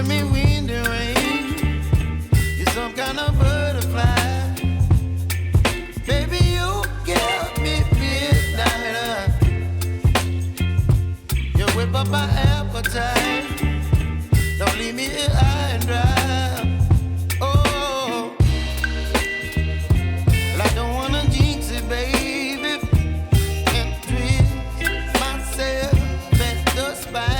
giving me wind and rain. You're some kind of butterfly. Baby, you give me midnight. You whip up my appetite. Don't leave me here high and dry. Oh, well, I don't wanna jinx it, baby, and twist myself at the spine.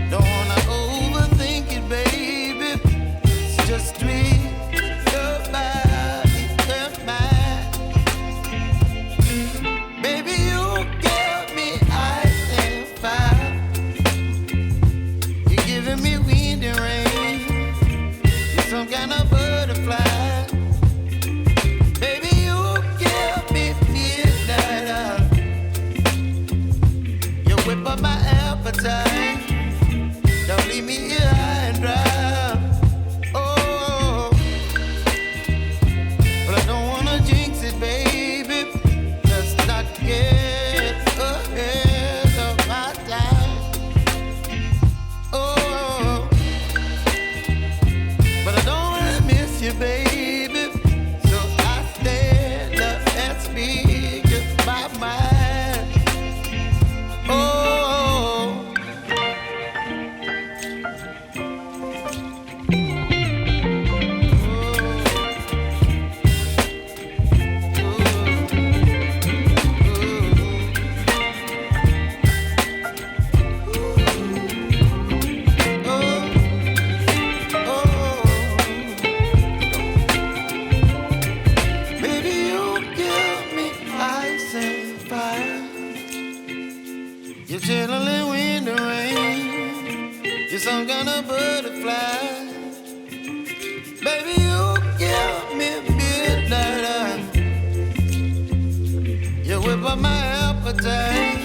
Don't wanna overthink it, baby. It's just twist your body and mine. Baby, you give me ice and fire. You're giving me wind and rain. You're some kind of butterfly. Baby, you give me midnight. You whip up my appetite. Don't leave me here high and dry. Oh, but I don't wanna jinx it, baby. Let's not get ahead of my time. Oh, but I don't wanna miss you, baby. So I stand up and speak my mind. Oh. Baby, you give me ice and fire. You're chilling wind and rain. You're some kind of butterfly. Baby, you give me midnight. You whip up my appetite.